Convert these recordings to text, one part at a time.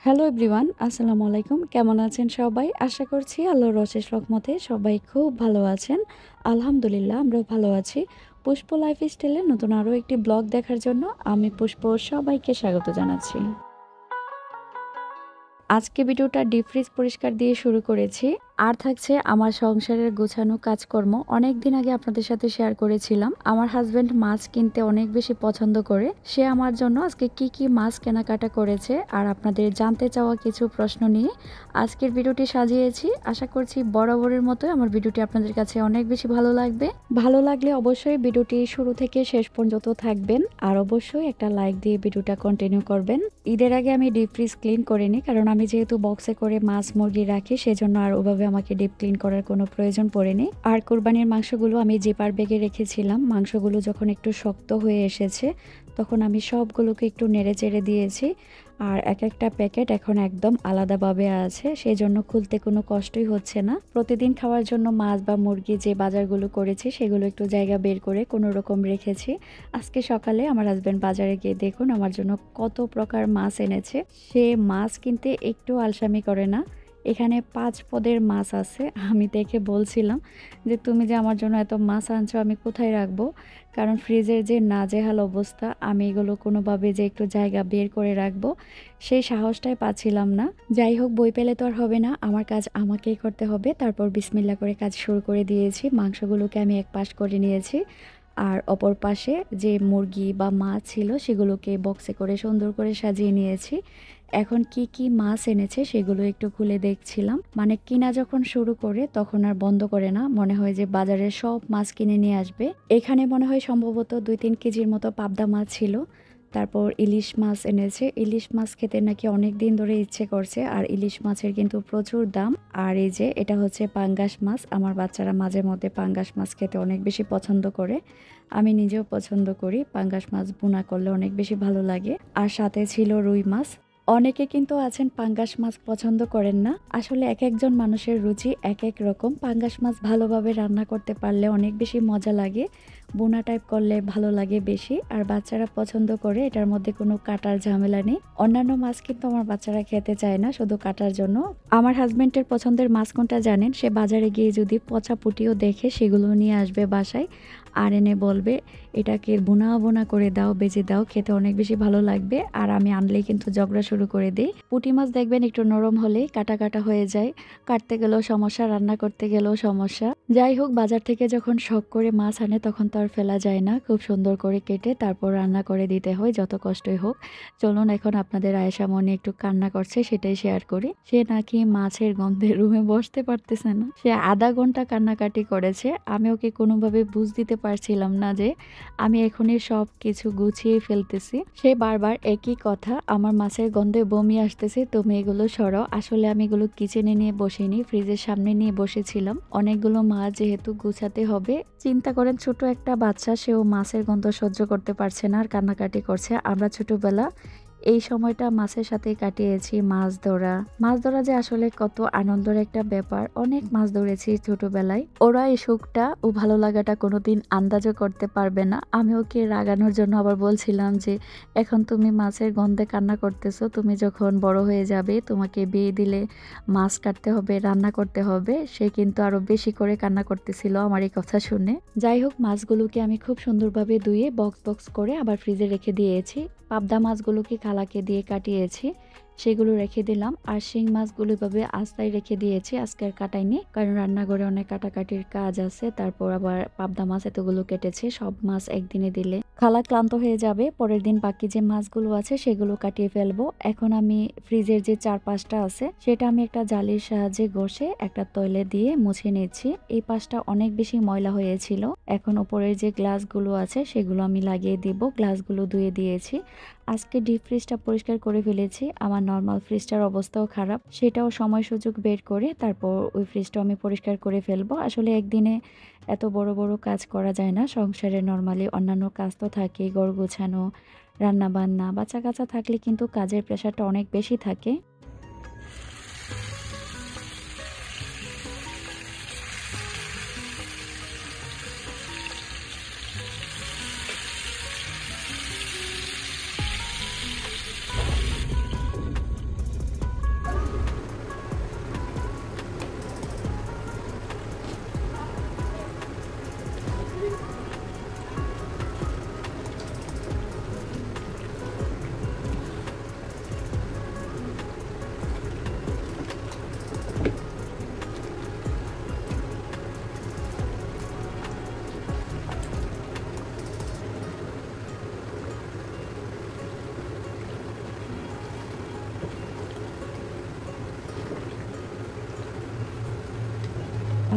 Hello everyone, আসসালামু আলাইকুম। কেমন আছেন সবাই? আশা করছি আল্লাহর অশেষ রহমতে সবাই খুব ভালো আছেন। আলহামদুলিল্লাহ আমরাও ভালো আছি। পুষ্প লাইফস্টাইলের নতুন আরও একটি ব্লগ দেখার জন্য আমি পুষ্প সবাইকে স্বাগত জানাচ্ছি। আজকে ভিডিওটা ডিপ ফ্রিজ পরিষ্কার দিয়ে শুরু করেছি। আর থাকছে আমার সংসারের গোছানো কাজকর্ম। অনেক দিন আগে আপনাদের সাথে শেয়ার করেছিলাম আমার হাজব্যান্ড মাছ কিনতে অনেক বেশি পছন্দ করে। সে আমার জন্য আজকে কি মাছ কেনাকাটা করেছে আর আপনাদের জানতে চাওয়া কিছু প্রশ্ন নিয়ে আজকের ভিডিওটি সাজিয়েছি। আশা করছি বরাবরের মতো আমার ভিডিওটি আপনাদের কাছে অনেক বেশি ভালো লাগবে। ভালো লাগলে অবশ্যই ভিডিওটি শুরু থেকে শেষ পর্যন্ত থাকবেন আর অবশ্যই একটা লাইক দিয়ে ভিডিওটা কন্টিনিউ করবেন। ঈদের আগে আমি ডিপ ফ্রিজ ক্লিন করিনি, কারণ আমি যেহেতু বক্সে করে মাছ মুরগি রাখি সেজন্য আর ওভাবে আমাকে ডিপ ক্লিন করার কোনো প্রয়োজন পড়েনি। আর কোরবানির মাংসগুলো আমি জিপার ব্যাগে রেখেছিলাম। মাংসগুলো যখন একটু শক্ত হয়ে এসেছে তখন আমি সবগুলোকে একটু নেড়ে চেড়ে দিয়েছি। আর এক একটা প্যাকেট এখন একদম আলাদাভাবে আছে, সেই জন্য খুলতে কোনো কষ্টই হচ্ছে না। প্রতিদিন খাওয়ার জন্য মাছ বা মুরগি যে বাজারগুলো করেছি সেগুলো একটু জায়গা বের করে কোনো রকম রেখেছি। আজকে সকালে আমার হাজব্যান্ড বাজারে গিয়ে দেখুন আমার জন্য কত প্রকার মাছ এনেছে। সে মাছ কিনতে একটু আলসামি করে না। এখানে 5 পদের মাছ আছে। আমি দেখে বলছিলাম যে তুমি যে আমার জন্য এত মাছ আনছো আমি কোথায় রাখবো, কারণ ফ্রিজের যে নাজেহাল অবস্থা, আমি এগুলো কোনোভাবে যে একটু জায়গা বের করে রাখবো সেই সাহসটাই পাচ্ছিলাম না। যাই হোক, বই পেলে তো আর হবে না, আমার কাজ আমাকেই করতে হবে। তারপর বিসমিল্লা করে কাজ শুরু করে দিয়েছি। মাংসগুলোকে আমি এক পাশ করে নিয়েছি আর অপর পাশে যে মুরগি বা মাছ ছিল সেগুলোকে বক্সে করে সুন্দর করে সাজিয়ে নিয়েছি। এখন কি মাছ এনেছে সেগুলো একটু খুলে দেখছিলাম। মানে কিনা যখন শুরু করে তখন আর বন্ধ করে না, মনে হয় যে বাজারে সব মাছ কিনে নিয়ে আসবে। এখানে মনে হয় সম্ভবত 2-3 কেজির মতো পাবদা মাছ ছিল। তারপর ইলিশ মাছ এনেছে। ইলিশ মাছ খেতে নাকি অনেক দিন ধরে ইচ্ছে করছে, আর ইলিশ মাছের কিন্তু প্রচুর দাম। আর এই যে এটা হচ্ছে পাঙ্গাস মাছ। আমার বাচ্চারা মাঝে মধ্যে পাঙ্গাস মাছ খেতে অনেক বেশি পছন্দ করে, আমি নিজেও পছন্দ করি। পাঙ্গাস মাছ ভুনা করলে অনেক বেশি ভালো লাগে। আর সাথে ছিল রুই মাছ। অনেকে কিন্তু আছেন পাঙ্গাস মাছ পছন্দ করেন না। আসলে এক একজন মানুষের রুচি এক এক রকম। পাঙ্গাস মাছ ভালোভাবে রান্না করতে পারলে অনেক বেশি মজা লাগে, বোনা টাইপ করলে ভালো লাগে বেশি। আর বাচ্চারা পছন্দ করে, এটার মধ্যে কোনো কাটার ঝামেলা নেই। অন্যান্য মাছ কিন্তু আমার বাচ্চারা খেতে চায় না, শুধু কাটার জন্য। আমার হাজবেন্ডের পছন্দের মাছ কোনটা জানেন? সে বাজারে গিয়ে যদি পচা পুটিও দেখে সেগুলো নিয়ে আসবে বাসায় আর এনে বলবে এটাকে বোনা বোনা করে দাও, বেজে দাও, খেতে অনেক বেশি ভালো লাগবে। আর আমি আনলেই কিন্তু ঝগড়া শুরু করে দিই। পুঁটি মাছ দেখবেন একটু নরম হলেই কাটা কাটা হয়ে যায়, কাটতে গেলেও সমস্যা, রান্না করতে গেলেও সমস্যা। যাই হোক, বাজার থেকে যখন শখ করে মাছ আনে তখন তো আর ফেলা যায় না, খুব সুন্দর করে কেটে তারপর রান্না করে দিতে হয়, যত কষ্টই হোক। চলুন এখন আপনাদের আয়েশা মনি একটু কান্না করছে সেটাই শেয়ার করি। সে নাকি মাছের গন্ধে রুমে বসতে পারতেছে না। সে আধা ঘন্টা কান্নাকাটি করেছে। আমি ওকে কোনোভাবে বুঝ দিতে পারছিলাম না যে আমি এখনই সব কিছু গুছিয়ে ফেলতেছি। সে বারবার একই কথা, আমার মাছের গন্ধে বমি আসতেছে, তুমি এগুলো সরাও। আসলে আমি এগুলো কিচেনে নিয়ে বসিনি, ফ্রিজের সামনে নিয়ে বসেছিলাম। অনেকগুলো মাছ যেহেতু গুছাতে হবে। চিন্তা করেন ছোট একটা বাচ্চা, সেও মাছের গন্ধ সহ্য করতে পারছে না আর কান্নাকাটি করছে। আমরা ছোটবেলা এই সময়টা মাছের সাথে কাটিয়েছি। মাছ ধরা যে আসলে কত আনন্দের একটা ব্যাপার। অনেক মাছ ধরেছি ছোটবেলায়। ওরা এই সুখটা ও ভালো লাগাটা কোনোদিন আন্দাজও করতে পারবে না। আমি ওকে রাগানোর জন্য আবার বলছিলাম যে এখন তুমি মাছের গন্ধে কান্না করতেছো, তুমি যখন বড় হয়ে যাবে তোমাকে বিয়ে দিলে মাছ কাটতে হবে, রান্না করতে হবে। সে কিন্তু আরো বেশি করে কান্না করতেছিল আমার এই কথা শুনে। যাই হোক, মাছগুলোকে আমি খুব সুন্দরভাবে ধুয়ে বক্স করে আবার ফ্রিজে রেখে দিয়েছি। পাবদা মাছগুলোকে খালাকে দিয়ে কাটিয়েছি, সেগুলো রেখে দিলাম। আর শিং মাছগুলো এভাবে আস্তায় রেখে দিয়েছি, আজকে আর কাটাইনি, কারণ রান্নাঘরে অনেক কাটাকাটির কাজ আছে। তারপর আবার পাবদা মাছ এতগুলো কেটেছে, সব মাছ একদিনে দিলে খালা ক্লান্ত হয়ে যাবে। পরের দিন বাকি যে মাছগুলো আছে সেগুলো কাটিয়ে ফেলবো। এখন আমি ফ্রিজের যে চারপাশটা আছে সেটা আমি একটা জালির সাহায্যে ঘষে একটা তৈলে দিয়ে মুছে নিচ্ছি। এই পাশটা অনেক বেশি ময়লা হয়েছিল। এখন উপরের যে গ্লাসগুলো আছে সেগুলো আমি লাগিয়ে দিব। গ্লাসগুলো ধুয়ে দিয়েছি। আজকে ডিপ ফ্রিজটা পরিষ্কার করে ফেলেছি। আমার নর্মাল ফ্রিজটার অবস্থাও খারাপ, সেটাও সময় সুযোগ বের করে তারপর ওই ফ্রিজটা আমি পরিষ্কার করে ফেলবো। আসলে একদিনে এত বড় বড় কাজ করা যায় না সংসারে। নর্মালি অন্যান্য কাজ তো থাকেই, ঘর গোছানো, রান্না বান্না, বাচ্চা কাচ্চা থাকলে কিন্তু কাজের প্রেশারটা অনেক বেশি থাকে।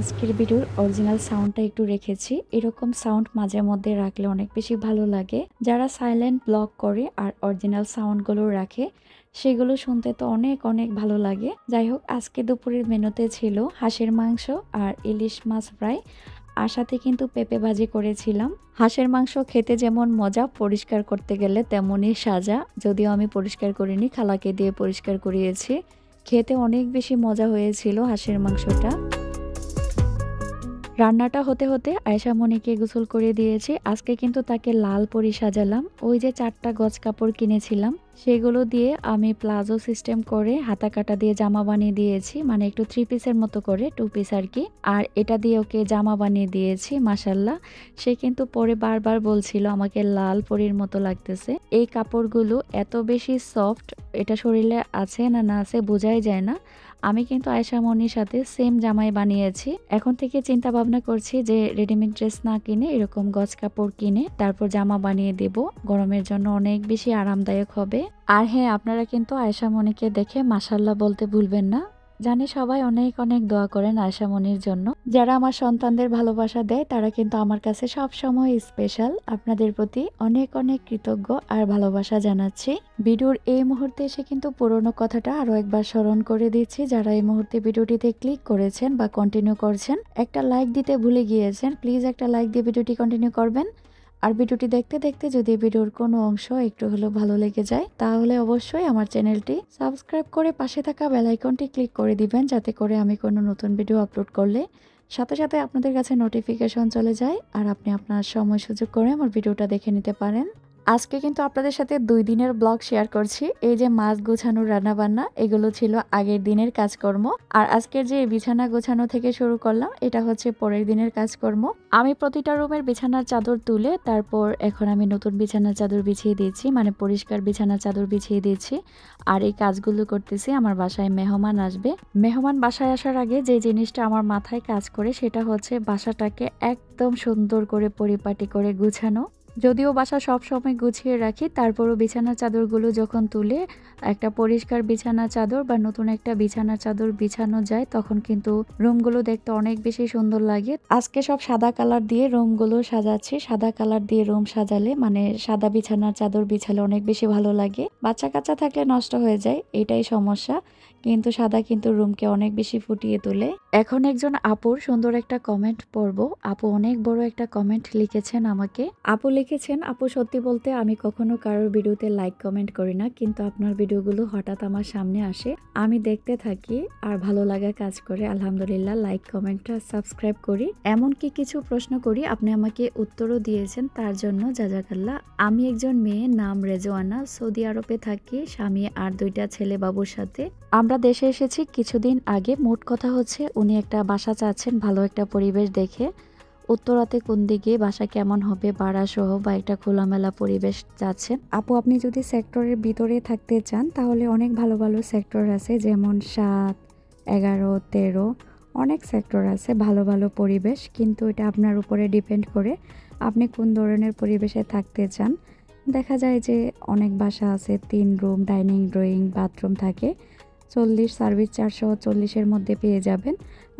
আজকের ভিডিওর অরিজিনাল সাউন্ডটা একটু রেখেছি। এরকম সাউন্ড মাঝে মধ্যে রাখলে অনেক বেশি ভালো লাগে। যারা সাইলেন্ট ব্লগ করে আর অরিজিনাল সাউন্ডগুলো রাখে সেগুলো শুনতে তো অনেক অনেক ভালো লাগে। যাই হোক, আজকে দুপুরের মেনুতে ছিল হাঁসের মাংস আর ইলিশ মাছ ফ্রাই, আর সাথে কিন্তু পেঁপে ভাজি করেছিলাম। হাঁসের মাংস খেতে যেমন মজা, পরিষ্কার করতে গেলে তেমনই সাজা। যদিও আমি পরিষ্কার করিনি, খালাকে দিয়ে পরিষ্কার করিয়েছি। খেতে অনেক বেশি মজা হয়েছিল হাঁসের মাংসটা। রান্নাটা হতে হতে আয়েশা মনিকে গোসল করে দিয়েছি। আজকে কিন্তু তাকে লাল পরি সাজালাম। ওই যে 4টা গজ কাপড় কিনেছিলাম সেগুলো দিয়ে আমি প্লাজো সিস্টেম করে হাতা কাটা দিয়ে জামা বানিয়ে দিয়েছি, মানে একটু 3 পিসের মতো করে 2 পিস আর কি। আর এটা দিয়ে ওকে জামা বানিয়ে দিয়েছি। মাশাল্লাহ, সে কিন্তু পরে বারবার বলছিল আমাকে লাল পরীর মতো লাগতেছে। এই কাপড়গুলো এত বেশি সফট, এটা শরীরে আছে না না আছে বোঝাই যায় না। আমি কিন্তু আয়েশা মনির সাথে সেম জামাই বানিয়েছি। এখন থেকে চিন্তা ভাবনা করছি যে রেডিমেড ড্রেস না কিনে এরকম গজ কাপড় কিনে তারপর জামা বানিয়ে দেব। গরমের জন্য অনেক বেশি আরামদায়ক হবে। আর হ্যাঁ, আপনারা কিন্তু আয়েশা মনিকে দেখে মাশাল্লাহ বলতে ভুলবেন না। জানি সবাই অনেক অনেক দোয়া করেন আয়েশা মনির জন্য। যারা আমার সন্তানদের ভালোবাসা দেয় তারা কিন্তু আমার কাছে সব সময় স্পেশাল। আপনাদের প্রতি অনেক অনেক কৃতজ্ঞ আর ভালোবাসা জানাচ্ছি। ভিডিওর এই মুহূর্তে এসে কিন্তু পুরনো কথাটা আরো একবার স্মরণ করে দিচ্ছি। যারা এই মুহূর্তে ভিডিওটিতে ক্লিক করেছেন বা কন্টিনিউ করছেন, একটা লাইক দিতে ভুলে গিয়েছেন। প্লিজ একটা লাইক দিয়ে ভিডিওটি কন্টিনিউ করবেন। আর ভিডিওটি দেখতে দেখতে যদি ভিডিওর কোনো অংশ একটু হলেও ভালো লেগে যায় তাহলে অবশ্যই আমার চ্যানেলটি সাবস্ক্রাইব করে পাশে থাকা বেল আইকনটি ক্লিক করে দিবেন, যাতে করে আমি কোনো নতুন ভিডিও আপলোড করলে সাথে সাথে আপনাদের কাছে নোটিফিকেশন চলে যায় আর আপনি আপনার সময় সুযোগ করে আমার ভিডিওটা দেখে নিতে পারেন। আজকে কিন্তু আপনাদের সাথে 2 দিনের ব্লগ শেয়ার করছি। এই যে মাছ গোছানো, রান্না বান্না, এগুলো ছিল আগের দিনের কাজকর্ম। আর আজকের যে বিছানা গোছানো থেকে শুরু করলাম, এটা হচ্ছে পরের দিনের কাজকর্ম। আমি প্রতিটা রুমের বিছানার চাদর তুলে তারপর এখন আমি নতুন বিছানার চাদর বিছিয়ে দিয়েছি, মানে পরিষ্কার বিছানার চাদর বিছিয়ে দিয়েছি। আর এই কাজগুলো করতেছি। আমার বাসায় মেহমান আসবে। মেহমান বাসায় আসার আগে যে জিনিসটা আমার মাথায় কাজ করে সেটা হচ্ছে বাসাটাকে একদম সুন্দর করে পরিপাটি করে গুছানো। যদিও বাসা সব সময় গুছিয়ে রাখি, তারপরও বিছানার চাদরগুলো যখন তুলে একটা পরিষ্কার বিছানার চাদর বা নতুন একটা বিছানার চাদর বিছানো যায় তখন কিন্তু রুমগুলো দেখতে অনেক বেশি সুন্দর লাগে। আজকে সব সাদা কালার দিয়ে রুমগুলো সাজাচ্ছি। সাদা কালার দিয়ে রুম সাজালে, মানে সাদা বিছানার চাদর বিছালে অনেক বেশি ভালো লাগে। বাচ্চা কাচ্চা থাকলে নষ্ট হয়ে যায়, এটাই সমস্যা। কিন্তু সাদা কিন্তু রুমকে অনেক বেশি ফুটিয়ে তোলে। এখন একজন আপুর সুন্দর একটা কমেন্ট পড়বো। আপু অনেক বড় একটা কমেন্ট লিখেছেন আমাকে। আপু লিখেছেন, আপু সত্যি বলতে আমি কখনো কারোর ভিডিওতে লাইক কমেন্ট করি না, কিন্তু আপনার ভিডিওগুলো হঠাৎ আমার সামনে আসে, আমি দেখতে থাকি আর ভালো লাগা কাজ করে। আলহামদুলিল্লাহ, লাইক কমেন্টটা সাবস্ক্রাইব করি, এমনকি কিছু প্রশ্ন করি, আপনি আমাকে উত্তরও দিয়েছেন, তার জন্য জাজাকাল্লাহ। আমি একজন মেয়ে, নাম রেজওয়ানা, সৌদি আরবে থাকি, স্বামী আর 2টা ছেলে বাবুর সাথে। আমরা দেশে এসেছি কিছুদিন আগে। মোট কথা হচ্ছে উনি একটা বাসা চাচ্ছেন, ভালো একটা পরিবেশ দেখে। উত্তরাতে কোন দিকে, বাসা কেমন হবে, ভাড়া সহ বা একটা খোলামেলা পরিবেশ চাচ্ছেন। আপু আপনি যদি সেক্টরের ভিতরে থাকতে চান তাহলে অনেক ভালো ভালো সেক্টর আছে, যেমন 7, 11, 13 অনেক সেক্টর আছে, ভালো ভালো পরিবেশ। কিন্তু এটা আপনার উপরে ডিপেন্ড করে আপনি কোন ধরনের পরিবেশে থাকতে চান। দেখা যায় যে অনেক বাসা আছে 3 রুম, ডাইনিং, ড্রয়িং, বাথরুম থাকে, 40 সার্ভিস চার্জ সহ 40-এর মধ্যে পেয়ে যাবেন।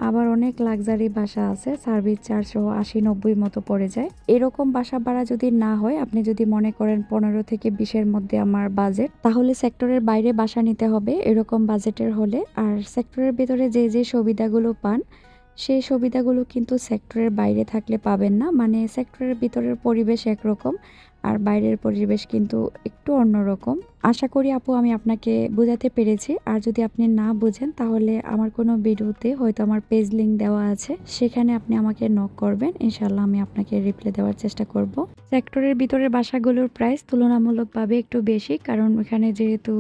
আবার অনেক লাক্সারি বাসা আছে, সার্ভিস চার্জ সহ 80-90 মতো পড়ে যায়। এরকম বাসা ভাড়া যদি না হয়, আপনি যদি মনে করেন 15 থেকে 20-এর মধ্যে আমার বাজেট, তাহলে সেক্টরের বাইরে বাসা নিতে হবে এরকম বাজেটের হলে। আর সেক্টরের ভিতরে যে যে সুবিধাগুলো পান সেই সুবিধাগুলো কিন্তু সেক্টরের বাইরে থাকলে পাবেন না। মানে সেক্টরের ভিতরের পরিবেশ একরকম আর বাইরের পরিবেশ কিন্তু একটু অন্যরকম। আশা করি আপু আমি আপনাকে বোঝাতে পেরেছি। আর যদি আপনি না বুঝেন তাহলে আমার কোনো ভিডিওতে হয়তো আমার পেজ লিংক দেওয়া আছে, সেখানে আপনি আমাকে নক করবেন, ইনশাল্লাহ আমি আপনাকে রিপ্লাই দেওয়ার চেষ্টা করব। সেক্টরের ভিতরের বাসাগুলোর প্রাইস তুলনামূলকভাবে একটু বেশি, কারণ এখানে যেহেতু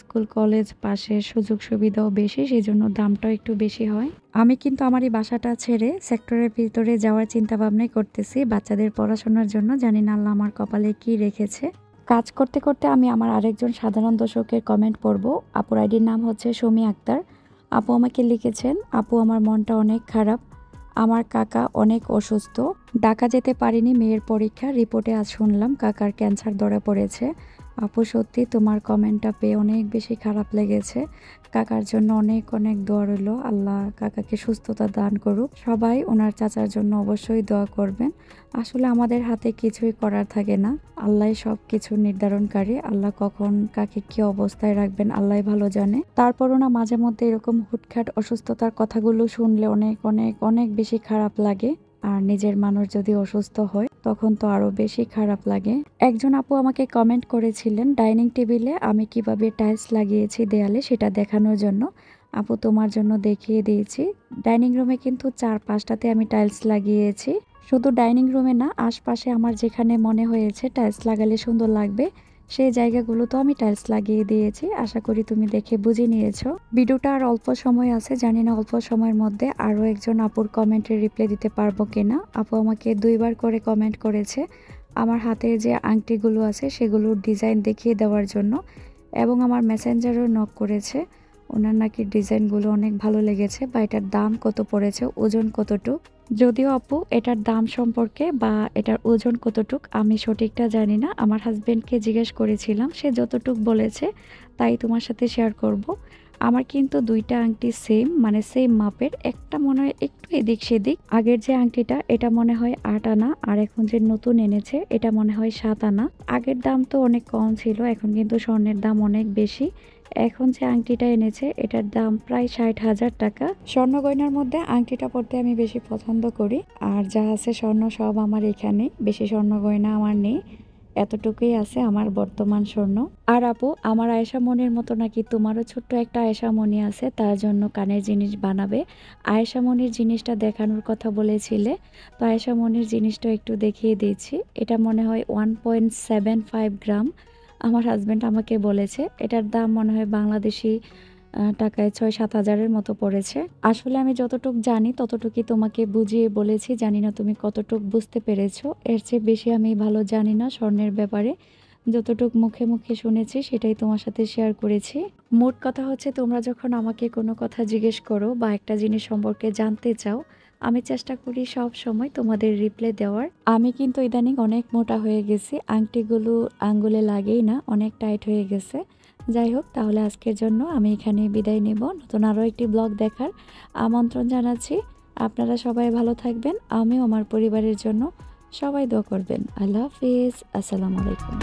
স্কুল কলেজ পাশে, সুযোগ সুবিধাও বেশি, সেই জন্য দামটাও একটু বেশি হয়। আমি কিন্তু আমার এই বাসাটা ছেড়ে সেক্টরের ভিতরে যাওয়ার চিন্তা ভাবনাই করতেছি বাচ্চাদের পড়াশোনার জন্য। জানি না আল্লাহ আমার কপালে কি রেখেছে। কাজ করতে করতে আমি আমার আরেকজন সাধারণ দর্শকের কমেন্ট পড়ব। আপুর আইডির নাম হচ্ছে সুমি আক্তার। আপু আমাকে লিখেছেন, আপু আমার মনটা অনেক খারাপ, আমার কাকা অনেক অসুস্থ, ঢাকা যেতে পারিনি, মেয়ের পরীক্ষা, রিপোর্টে আজ শুনলাম কাকার ক্যান্সার ধরা পড়েছে। আপু সত্যি তোমার কমেন্টটা পেয়ে অনেক বেশি খারাপ লেগেছে। কাকার জন্য অনেক অনেক দোয়া রইল। আল্লাহ কাকাকে সুস্থতা দান করুক। সবাই ওনার চাচার জন্য অবশ্যই দোয়া করবেন। আসলে আমাদের হাতে কিছুই করার থাকে না, আল্লাহই সব কিছু নির্ধারণকারী। আল্লাহ কখন কাকে কি অবস্থায় রাখবেন আল্লাহই ভালো জানে। তারপরও না মাঝে মধ্যে এরকম হুটখাট অসুস্থতার কথাগুলো শুনলে অনেক অনেক অনেক বেশি খারাপ লাগে। আর নিজের মানুষ যদি অসুস্থ হয় তখন তো আরো বেশি খারাপ লাগে। একজন আপু আমাকে কমেন্ট করেছিলেন ডাইনিং টেবিলে আমি কিভাবে টাইলস লাগিয়েছি দেয়ালে সেটা দেখানোর জন্য। আপু তোমার জন্য দেখিয়ে দিয়েছি। ডাইনিং রুমে কিন্তু 4-5টাতে আমি টাইলস লাগিয়েছি। শুধু ডাইনিং রুমে না, আশপাশে আমার যেখানে মনে হয়েছে টাইলস লাগালে সুন্দর লাগবে সেই জায়গাগুলোতেও আমি টাইলস লাগিয়ে দিয়েছি। আশা করি তুমি দেখে বুঝে নিয়েছো। ভিডিওটা আর অল্প সময় আছে, জানি না অল্প সময়ের মধ্যে আরও একজন আপুর কমেন্টের রিপ্লাই দিতে পারবো কিনা। আপু আমাকে 2বার করে কমেন্ট করেছে আমার হাতের যে আংটিগুলো আছে সেগুলোর ডিজাইন দেখিয়ে দেওয়ার জন্য, এবং আমার মেসেঞ্জারও নক করেছে। ওনার নাকি ডিজাইনগুলো অনেক ভালো লেগেছে বা এটার দাম কত পড়েছে, ওজন কতটুক। যদিও আপু এটার দাম সম্পর্কে বা এটার ওজন কতটুক আমি সঠিকটা জানি না। আমার হাজবেন্ডকে জিজ্ঞেস করেছিলাম, সে যতটুক বলেছে তাই তোমার সাথে শেয়ার করব। আমার কিন্তু 2টা আংটি সেম, মানে সেম মাপের। একটা মনে হয় একটু এদিক সেদিক। আগের যে আংটিটা এটা মনে হয় 8 আনা, আর এখন যে নতুন এনেছে এটা মনে হয় 7 আনা। আগের দাম তো অনেক কম ছিল, এখন কিন্তু স্বর্ণের দাম অনেক বেশি। এখন যে আংটিটা এনেছে এটার দাম প্রায় 60,000 টাকা। স্বর্ণ গয়নার মধ্যে আংটিটা পরতে আমি বেশি পছন্দ করি। আর যা আছে স্বর্ণ সব আমার এখানে, বেশি স্বর্ণ গয়না আমার নেই। এতটুকুই আছে আমার বর্তমান স্বর্ণ। আর আপু আমার আয়েশা মনির মতো নাকি তোমারও ছোট্ট একটা আয়েশা মনি আছে, তার জন্য কানের জিনিস বানাবে। আয়েশা মনির জিনিসটা দেখানোর কথা বলেছিলে, তো আয়েশা মনির জিনিসটা একটু দেখিয়ে দিয়েছি। এটা মনে হয় 1.75 গ্রাম। আমার হাজব্যান্ড আমাকে বলেছে এটার দাম মনে হয় বাংলাদেশি টাকায় 6-7 হাজারের মতো পড়েছে। আসলে আমি যতটুক জানি ততটুকুই তোমাকে বুঝিয়ে বলেছি, জানি না তুমি কতটুক বুঝতে পেরেছো। এর চেয়ে বেশি আমি ভালো জানি না স্বর্ণের ব্যাপারে। যতটুক মুখে মুখে শুনেছি সেটাই তোমার সাথে শেয়ার করেছি। মোট কথা হচ্ছে তোমরা যখন আমাকে কোনো কথা জিজ্ঞেস করো বা একটা জিনিস সম্পর্কে জানতে চাও, আমি চেষ্টা করি সব সময় তোমাদের রিপ্লাই দেওয়ার। আমি কিন্তু ইদানিং অনেক মোটা হয়ে গেছি, আংটিগুলো আঙ্গুলে লাগেই না, অনেক টাইট হয়ে গেছে। যাই হোক, তাহলে আজকের জন্য আমি এখানে বিদায় নেব। নতুন আরও একটি ব্লগ দেখার আমন্ত্রণ জানাচ্ছি। আপনারা সবাই ভালো থাকবেন, আমিও আমার পরিবারের জন্য সবাই দোয়া করবেন। আল্লাহ হাফিজ, আসসালামু আলাইকুম।